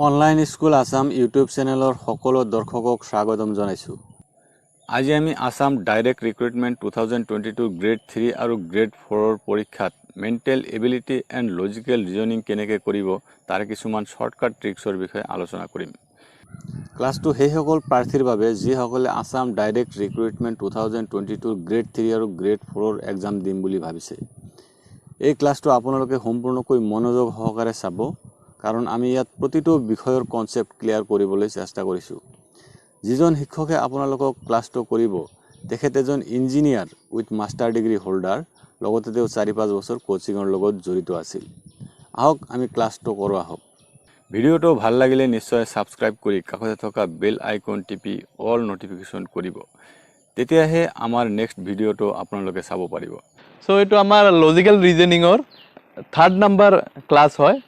Online school Assam YouTube চেনেলৰ সকলো দৰ্শকক স্বাগতম জনাইছোঁ। আজি আমি আসাম ডাইৰেক্ট ৰিক্ৰুটমেণ্ট 2022 গ্ৰেড 3 আৰু গ্ৰেড 4ৰ পৰীক্ষাত mental ability and logical reasoning কেনেকৈ কৰিব তাৰ কিছুমান শ্বৰ্টকাট ট্ৰিক্সৰ বিষয়ে আলোচনা কৰিম। ক্লাছটো সেইসকল প্ৰাৰ্থীৰ বাবে যিসকলে আসাম ডাইৰেক্ট ৰিক্ৰুটমেণ্ট 2022 গ্ৰেড 3 আৰু গ্ৰেড 4ৰ এক্সাম দিম বুলি ভাবিছে। এই ক্লাছটো আপোনালোকে সম্পূৰ্ণকৈ মনোযোগ সহকাৰে চাব, কাৰণ আমি ইয়াত প্ৰতিটো বিষয়ৰ কনসেপ্ট ক্লিয়াৰ কৰিবলৈ চেষ্টা কৰিছোঁ। যিজন শিক্ষকে আপোনালোকক ক্লাছটো কৰিব তেখেত এজন engineer with master degree holder, লগতে তেওঁ 4-5 বছৰ কোচিঙৰ লগত জড়িত আছিল। আহক আমি ক্লাছটো কৰোঁ আহক। ভিডিঅ'টো ভাল লাগিলে নিশ্চয় ছাবস্ক্ৰাইব কৰি কাষতে থকা বেল আইকন টিপি অল নটিফিকেশ্যন কৰিব, তেতিয়াহে আমাৰ নেক্সট ভিডিঅ'টো আপোনালোকে চাব পাৰিব। সো এইটো আমাৰ লজিক্যাল ৰিজনিঙৰ 3rd নম্বৰ ক্লাছ হয়।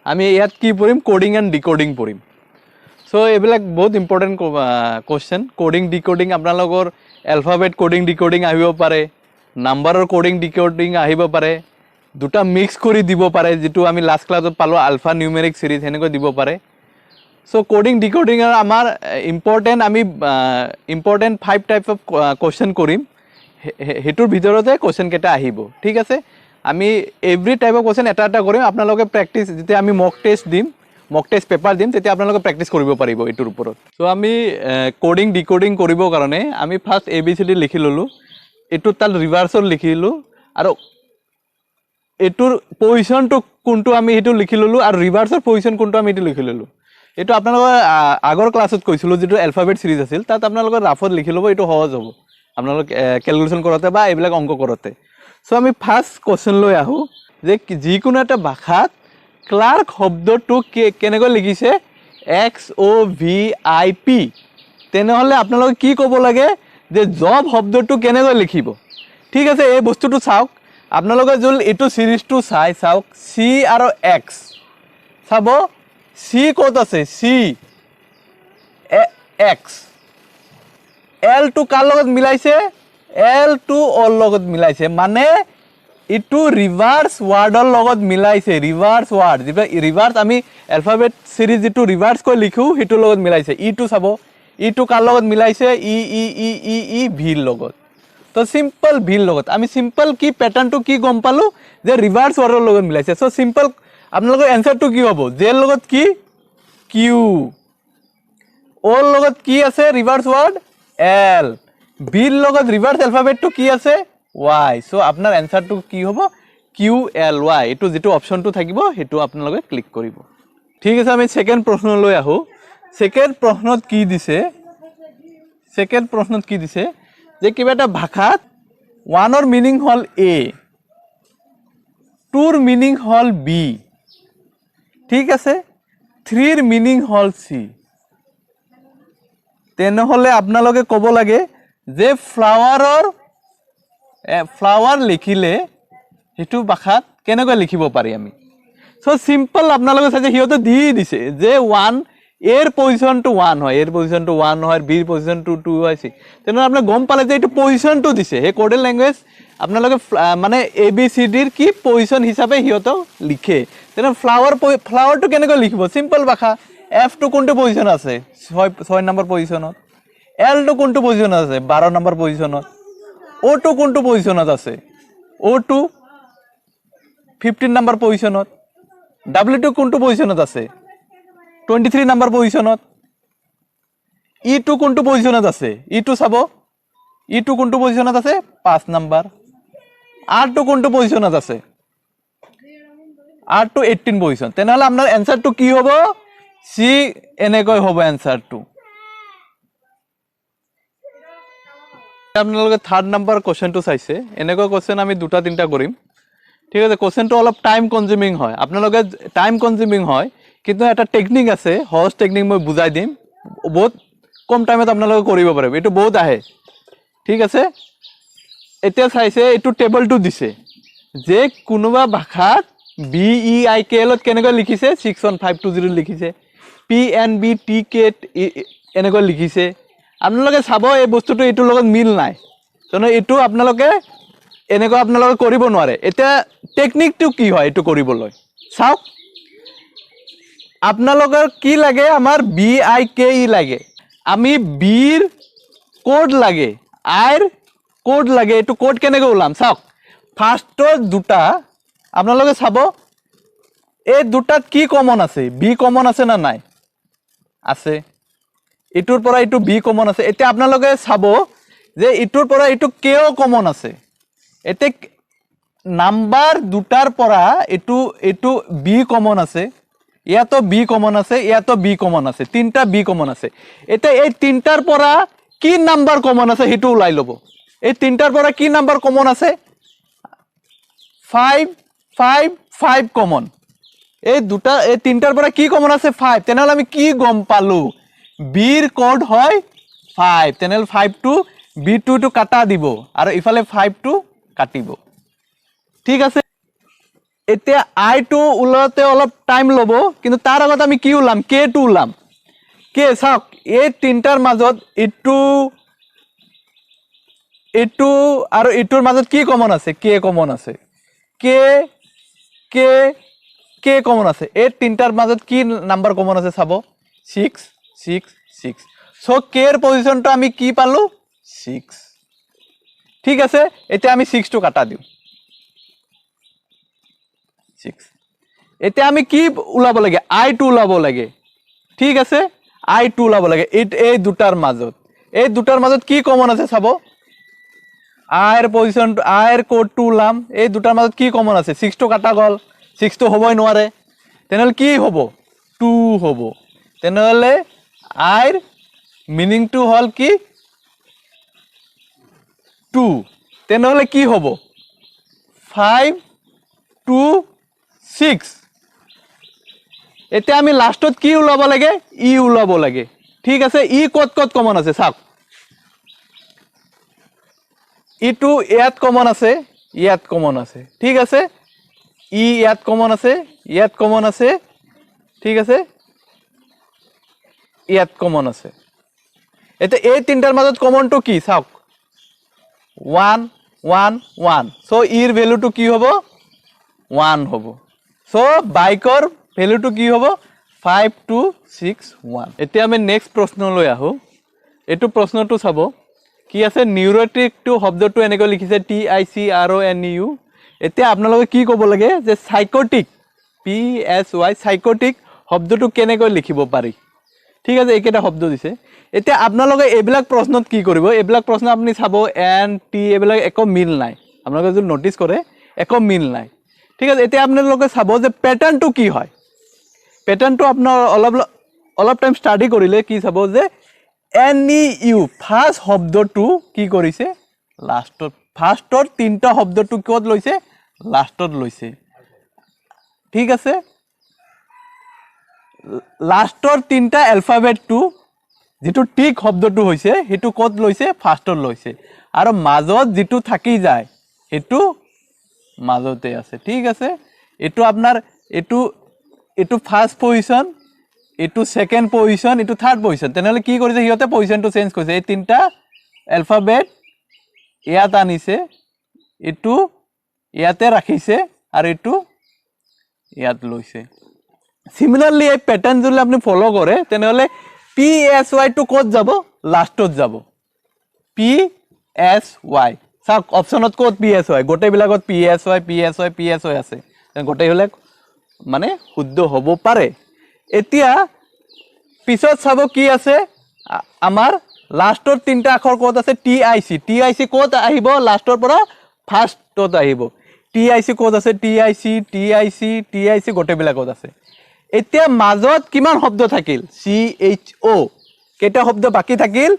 আমি ইয়াত কি পঢ়িম? কোডিং এণ্ড ডিকোডিং পঢ়িম। সো এইবিলাক বহুত ইম্পৰ্টেণ্ট কুৱেশ্যন। কোডিং ডিকোডিং আপোনালোকৰ এলফাবেট কোডিং ডিকোডিং আহিব পাৰে, নাম্বাৰৰ কোডিং ডিকোডিং আহিব পাৰে, দুটা মিক্স কৰি দিব পাৰে, যিটো আমি লাষ্ট ক্লাছত পালোঁ আলফা নিউমেৰিক সিৰিজ, সেনেকৈ দিব পাৰে। সো কোডিং ডিকোডিঙৰ আমাৰ ইম্পৰ্টেণ্ট 5 টাইপ অফ কুৱেশ্যন কৰিম। সেইটোৰ ভিতৰতে কুৱেশ্যন কেইটা আহিব, ঠিক আছে। আমি এভৰি টাইপ অফ কুৱেশ্যন এটা কৰিম। আপোনালোকে প্ৰেক্টিছ, যেতিয়া আমি মক টেষ্ট দিম, মক টেষ্ট পেপাৰ দিম, তেতিয়া আপোনালোকে প্ৰেক্টিছ কৰিব পাৰিব এইটোৰ ওপৰত। চ' আমি কোডিং ডিকোডিং কৰিবৰ কাৰণে আমি ফাৰ্ষ্ট ABCD লিখি ল'লোঁ, এইটোত তাত ৰিভাৰ্চত লিখিলোঁ, আৰু এইটোৰ পজিশ্যনটো কোনটো আমি সেইটো লিখি ল'লোঁ, আৰু ৰিভাৰ্চৰ পজিশ্যন কোনটো আমি সেইটো লিখি ল'লোঁ। এইটো আপোনালোকৰ আগৰ ক্লাছত কৈছিলোঁ, যিটো এলফাবেট চিৰিজ আছিল, তাত আপোনালোকে ৰাফত লিখি ল'ব, এইটো সহজ হ'ব আপোনালোক কেলকুলেশ্যন কৰোঁতে বা এইবিলাক অংক কৰোঁতে। চ' আমি ফাৰ্ষ্ট কুৱেশ্যন লৈ আহোঁ যে যিকোনো এটা ভাষাত ক্লাৰ্ক শব্দটো কেনেকৈ লিখিছে? XOVIP। তেনেহ'লে আপোনালোকে কি ক'ব লাগে যে জব শব্দটো কেনেকৈ লিখিব? ঠিক আছে, এই বস্তুটো চাওক। আপোনালোকে যদি এইটো চিৰিজটো চাওক, C আৰু X চাব, C ক'ত আছে? C X। L টো কাৰ লগত মিলাইছে? L টো অৰ লগত মিলাইছে, মানে ইটো ৰিভাৰ্চ ৱাৰ্ডৰ লগত মিলাইছে। ৰিভাৰ্চ ৱাৰ্ড, যিটো ৰিভাৰ্চ আমি এলফাবেট চিৰিজ যিটো ৰিভাৰ্চ কৈ লিখোঁ, সেইটোৰ লগত মিলাইছে। ইটো চাব, ইটো কাৰ লগত মিলাইছে? ই ভিৰ লগত। তো চিম্পল ভিৰ লগত। আমি চিম্পল কি পেটাৰ্ণটো কি গম পালোঁ যে ৰিভাৰ্চ ৱাৰ্ডৰ লগত মিলাইছে। চ' চিম্পল আপোনালোকৰ এনচাৰটো কি হ'ব? জেৰ লগত কি? কিউ। অ'ৰ লগত কি আছে? Reverse ward L. বিৰ লগত ৰিভাৰ্চ এলফাবেটটো কি আছে? Y। চ' আপোনাৰ এনচাৰটো কি হ'ব? QLY। এইটো যিটো অপশ্যনটো থাকিব সেইটো আপোনালোকে ক্লিক কৰিব। ঠিক আছে, আমি ছেকেণ্ড প্ৰশ্নলৈ আহোঁ। ছেকেণ্ড প্ৰশ্নত কি দিছে যে কিবা এটা ভাষাত 1ৰ মিনিং হ'ল A, 2ৰ মিনিং হ'ল B, ঠিক আছে, 3ৰ মিনিং হ'ল C। তেনেহ'লে আপোনালোকে ক'ব লাগে যে ফ্লাৱাৰ লিখিলে সেইটো ভাষাত কেনেকৈ লিখিব পাৰি আমি। চ' চিম্পল আপোনালোকে চাইছে, সিহঁতে দি দিছে যে 1 এৰ পজিশ্যনটো 1 হয়, এৰ পজিশ্যনটো 1 হয়, বিৰ পজিশ্যনটো 2 হয়, C। তেনেহ'লে আপোনালোকে গম পালে যে এইটো পজিশ্যনটো দিছে। সেই কোডেল লেংগুৱেজ আপোনালোকে মানে ABCDৰ কি পজিশ্যন হিচাপে সিহঁতক লিখে। তেনেহ'লে ফ্লাৱাৰটো কেনেকৈ লিখিব? চিম্পল ভাষা। F টো কোনটো পজিশ্যন আছে? 6 নম্বৰ পজিশ্যনত। L টো কোনটো পজিশ্যনত আছে? 12 নম্বৰ পজিশ্যনত। O টো কোনটো পজিশ্যনত আছে? O টো 15 নম্বৰ পজিশ্যনত। W টো কোনটো পজিশ্যনত আছে? 23 নম্বৰ পজিশ্যনত। E টো কোনটো পজিশ্যনত আছে? E টো চাব, E টো কোনটো পজিশ্যনত আছে? 5 নম্বৰ। R টো কোনটো পজিশ্যনত আছে? R টো 18 পজিশ্যন। তেনেহ'লে আপোনাৰ এনচাৰটো কি হ'ব? C এনেকৈ হ'ব এনচাৰটো। আপোনালোকে 3rd নম্বৰ কুৱেশ্যনটো চাইছে। এনেকুৱা কুৱেশ্যন আমি 2-3টা কৰিম, ঠিক আছে। কুৱেশ্যনটো অলপ টাইম কনজিউমিং হয়, আপোনালোকে টাইম কনজিউমিং হয়, কিন্তু এটা টেকনিক আছে, সহজ টেকনিক মই বুজাই দিম, বহুত কম টাইমত আপোনালোকে কৰিব পাৰিব। এইটো বহুত আহে, ঠিক আছে। এতিয়া চাইছে, এইটো টেবলটো দিছে যে কোনোবা ভাষাত BEIKL কেনেকৈ লিখিছে? 61520 লিখিছে। PNBTK এনেকৈ লিখিছে। আপোনালোকে চাব এই বস্তুটো এইটোৰ লগত মিল নাই, এইটো আপোনালোকে এনেকুৱা আপোনালোকে কৰিব নোৱাৰে। এতিয়া টেকনিকটো কি হয় এইটো কৰিবলৈ চাওক। আপোনালোকৰ কি লাগে আমাৰ BIKE লাগে আমি বিৰ কোড লাগে আইৰ কোড লাগে এটো কোড কেনেকৈ ওলাম চাওক ফাৰ্ষ্টৰ দুটা আপোনালোকে চাব এই দুটাত কি কমন আছে বি কমন আছে না নাই আছে ইটোৰ পৰা ইটো বি কমন আছে এতিয়া আপোনালোকে চাব যে ইটোৰ পৰা ইটো কেও কমন আছে এতে নাম্বাৰ দুটাৰ পৰা ইটো বি কমন আছে ইয়াতো বি কমন আছে ইয়াতো বি কমন আছে তিনটা বি কমন আছে এতিয়া এই তিনটাৰ পৰা কি নাম্বাৰ কমন আছে হেতু ওলাই লব এই তিনটাৰ পৰা কি নাম্বাৰ কমন আছে 5 5 5 কমন এই দুটা এই তিনটাৰ পৰা কি কমন আছে 5 তেনেহলে আমি কি গম পালো বিৰ কোড হয় 5 তেনেহলে 5 টু B2 টু কাটা দিব আৰু ইফালে 5 টু কাটিব ঠিক আছে এতিয়া I2 উলাতে অলপ টাইম লব কিন্তু তাৰ আগত আমি কি উলাম K2 উলাম কে চাওক এই তিনটাৰ মাজত ইটো আৰু ইটোৰ মাজত কি কমন আছে K কমন আছে K কমন আছে এই তিনটাৰ মাজত কি নাম্বাৰ কমন আছে চাব 6 6 6 সো K এর পজিশনটো আমি কি পালো 6 ঠিক আছে এতিয়া আমি 6 টু কাটা দিও 6 এতিয়া আমি কি উলাব লাগে I2 উলাব লাগে ঠিক আছে I2 উলাব লাগে এই দুটাৰ মাজত কি কমন আছে চাব I এৰ পজিশন I এৰ কোড টু উলাম এই দুটাৰ মাজত কি কমন আছে 6 টু কাটা গল 6 তো হবই নোৱাৰে তেনেহলে কি হ'ব 2 হ'ব তেনেহলে I এর মিনিং টু হল কি 2 তেনেহলে কি হ'ব 5 2 6 এতিয়া আমি লাষ্টত কি উলাব লাগে ই উলাব লাগে ঠিক আছে ই কত কমন আছে চাওক ইটো ইয়াত কমন আছে ঠিক আছে ই ইয়াত কমন আছে ঠিক আছে ইয়াত কমন আছে এটা এই তিনটাৰ মাজত কমনটো কি চাওক 1 1 1 সো ইৰ ভ্যালুটো কি হ'ব 1 হ'ব সো বাইকৰ ভ্যালুটো কি হ'ব 5 2 6 1 এতিয়া আমি নেক্সট প্ৰশ্নলৈ আহো এটো প্ৰশ্নটো চাব কি আছে নিউৰটিক টু শব্দটো এনেকৈ লিখিছে TICRONU এতিয়া আপোনালোকে কি ক'ব লাগে যে সাইকোটিক PSY সাইকোটিক শব্দটো কেনেকৈ লিখিব পাৰি ঠিক আছে এইকেইটা শব্দ দিছে এতিয়া আপোনালোকে এইবিলাক প্ৰশ্নত কি কৰিব এইবিলাক প্ৰশ্ন আপুনি চাব NT এইবিলাক একো মিল নাই আপোনালোকে যদি নোটিস কৰে একো মিল নাই ঠিক আছে এতিয়া আপোনালোকে চাব যে প্যাটাৰ্নটো কি হয় প্যাটাৰ্নটো আপোনাৰ অলপ টাইম ষ্টাডি কৰিলে কি চাব যে NEU ফাৰ্স্ট শব্দটো কি কৰিছে লাষ্টত ফাৰ্স্টৰ তিনটা শব্দটো ক'ত লৈছে লাষ্টত লৈছে ঠিক আছে লাষ্টৰ তিনটা এলফাবেটটো যেটো টিক শব্দটো হৈছে হেতু ক'ত লৈছে ফাৰ্স্টত লৈছে আৰু মাজত যেটো থাকি যায় হেতু মাজতে আছে ঠিক আছে এটো আপোনাৰ এটো ফাৰ্স্ট পজিশন এটো সেকেন্ড পজিশন এটো থাৰ্ড পজিশন তেনেহলে কি কৰিছে হিয়তে পজিশনটো চেঞ্জ কৰিছে এই তিনটা এলফাবেট ইয়াত আনিছে এটো ইয়াতে ৰাখিছে আৰু এটো ইয়াত লৈছে সিমিলারলি এই প্যাটার্ন যদি আপনি ফলো করে তেনেহলে PSY টু ক'ত যাব লাষ্টত যাব PSY সাক অপশনত ক'ত PSY গোটেই বিলাকত PSY আছে গোটেই হলে মানে শুদ্ধ হ'ব পাৰে এতিয়া পিছত চাব কি আছে আমাৰ লাষ্টৰ তিনটা আখৰ ক'ত আছে TIC ক'ত আহিব লাষ্টৰ পৰা ফাৰ্ষ্টত আহিব TIC ক'ত আছে TIC গোটেই বিলাকত আছে এতিয়া মাজত কিমান শব্দ থাকিল CHO কেটা শব্দ বাকি থাকিল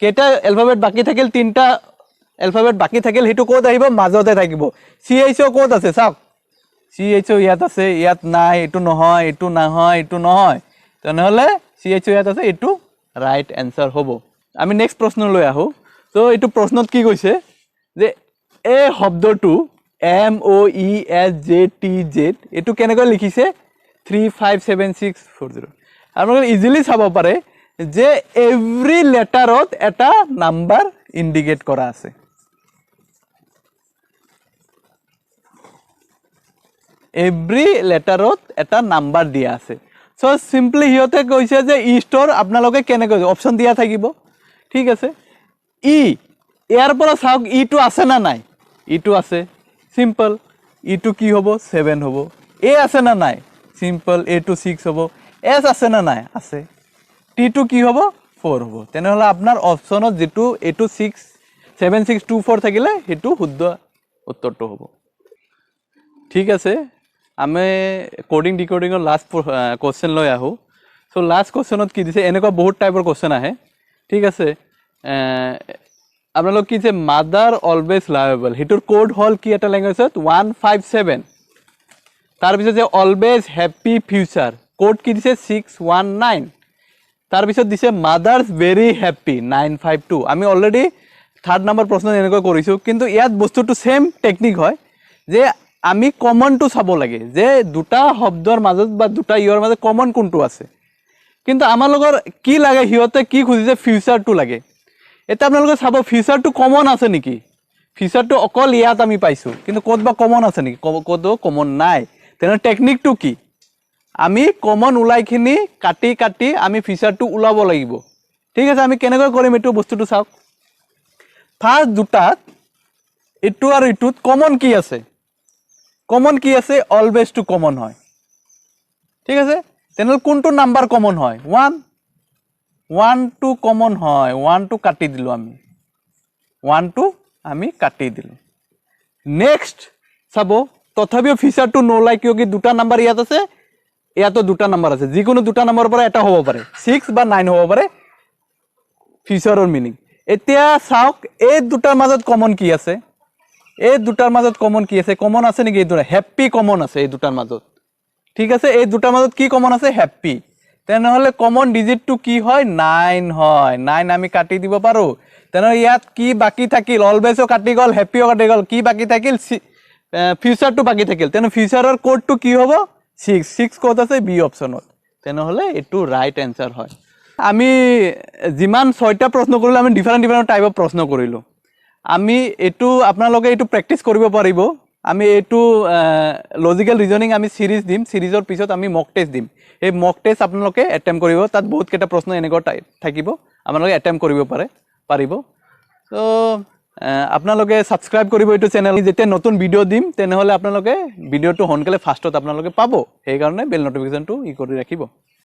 কেটা এলফাবেট বাকি থাকিল তিনটা এলফাবেট বাকি থাকিল হেতু ক'ত আহিব মাজতে থাকিব CHO ক'ত আছে চাওক CHO ইয়াত আছে ইয়াত নাই এটো নহয় তেনেহলে CHO ইয়াত আছে এটো রাইট আনসার হ'ব আমি নেক্সট প্ৰশ্ন লৈ আহো তো এটো প্ৰশ্নত কি কৈছে যে এই শব্দটো MOESJTZ এটো কেনেকৈ লিখিছে 357640 আপোনালোকে ইজিলি চাব পাৰে যে এভৰি লেটাৰত এটা নাম্বাৰ ইন্ডিকেট কৰা আছে এভৰি লেটাৰত এটা নাম্বাৰ দিয়া আছে সো সিম্পলি সিহঁতে কৈছে যে ই ষ্ট'ৰ আপোনালোকে কেনেকৈ অপশ্যন দিয়া থাকিব ঠিক আছে ই ইয়াৰ পৰা চাওক ইটো আছে না নাই ইটো আছে সিম্পল ইটো কি হ'ব 7 হ'ব এ আছে না নাই সিম্পল এ টু 6 হ'ব এছ আছে না নাই আছে টি টু কি হ'ব 4 হ'ব তেনেহ'লে আপোনাৰ অপশ্যনত যেটো এ টু 6 7624 থাকিলে হেতু শুদ্ধ উত্তৰটো হ'ব ঠিক আছে আমি কোডিং ডিকোডিংৰ লাষ্ট কোশ্চেন লৈ আহো সো লাষ্ট কোশ্চেনত কি দিছে এনেকুৱা বহুত টাইপৰ কোশ্চেন আহে ঠিক আছে আপোনালোক কি যে মাদাৰ অলৱেজ লাভেবল হেতুৰ কোড হল কি এটা ল্যাঙ্গুৱেজত 157 তাৰ পিছত যে অলৱেজ হ্যাপি ফিউচাৰ কোড কি দিছে 619 তাৰ পিছত দিছে মাদাৰ্স ভেৰি হ্যাপি 952 আমি অলৰেডি থাৰ্ড নম্বৰ প্ৰশ্ন এনেকৈ কৰিছো কিন্তু ইয়াত বস্তুটো সেম টেকনিক হয় যে আমি কমনটো চাব লাগে যে দুটা শব্দৰ মাজত বা দুটা ইয়ৰ মাজত কমন কোনটো আছে কিন্তু আমাৰ লগৰ কি লাগে হিয়তে কি খুজিছে ফিউচাৰটো লাগে এটা আপোনালোকে চাব ফিউচাৰটো কমন আছে নেকি ফিউচাৰটো অকল ইয়াত আমি পাইছো কিন্তু ক'তবা কমন আছে নেকি ক'তো কমন নাই তেনে টেকনিকটো কি আমি কমন উলাইখিনি কাটি কাটি আমি ফিউচাৰটো উলাব লাগিব ঠিক আছে আমি কেনেকৈ কৰিম এটো বস্তুটো চাওক ফাৰ্স্ট দুটাত এটো আৰু এটোত কমন কি আছে অলৱেজ টু কমন হয় ঠিক আছে তেনেহ'লে কোনটো নাম্বাৰ কমন হয় 1 টু কমন হয় 1 টু কাটি দিলো আমি 1 টু আমি কাটি দিলো নেক্সট চাব তথাপিও ফিচাৰটো নোলাই কিয় কি দুটা নাম্বাৰ ইয়াত আছে ইয়াতো দুটা নাম্বাৰ আছে যিকোনো দুটা নাম্বাৰৰ পৰা এটা হ'ব পাৰে 6 বা 9 হ'ব পাৰে ফিচাৰৰ মিনিং এতিয়া চাওক এই দুটাৰ মাজত কমন কি আছে এই দুটাৰ মাজত কমন কি আছে কমন আছে নেকি এই দুটা হ্যাপি কমন আছে এই দুটাৰ মাজত ঠিক আছে এই দুটাৰ মাজত কি কমন আছে হ্যাপি তেনেহলে কমন ডিজিটটো কি হয় 9 হয় 9 আমি কাটি দিব পাৰো তেনেহলে ইয়াত কি বাকি থাকিল অলৱেজও কাটি গল হ্যাপিও কাটি গল কি বাকি থাকিল ফিউচাৰটো বাকি থাকিল তেনে ফিউচাৰৰ কোডটো কি হ'ব 6 কোড আছে বি অপচনত তেনেহলে এটো ৰাইট আনসাৰ হয় আমি যিমান 6টা প্ৰশ্ন কৰিলো আমি ডিফাৰেন্ট টাইপৰ প্ৰশ্ন কৰিলো আমি এটো আপোনালোকে এটো প্ৰেক্টিস কৰিব পাৰিব আমি এটো লজিক্যাল ৰিজনিং আমি সিৰিজ দিম সিৰিজৰ পিছত আমি মক টেস্ট দিম এই মক টেস্ট আপোনালোকে অ্যাটেম্প কৰিব তাত বহুত কেটা প্ৰশ্ন এনেকুৱা থাকিব আপোনালোকে অ্যাটেম্প কৰিব পাৰিব সো আপোনালোকে সাবস্ক্ৰাইব কৰিব এটো চেনেল যেতিয়া নতুন ভিডিও দিম তেনেহলে আপোনালোকে ভিডিওটো হনকালে ফাৰ্স্টত আপোনালোকে পাব সেই কাৰণে বেল নটিফিকেশনটো ই কৰি ৰাখিব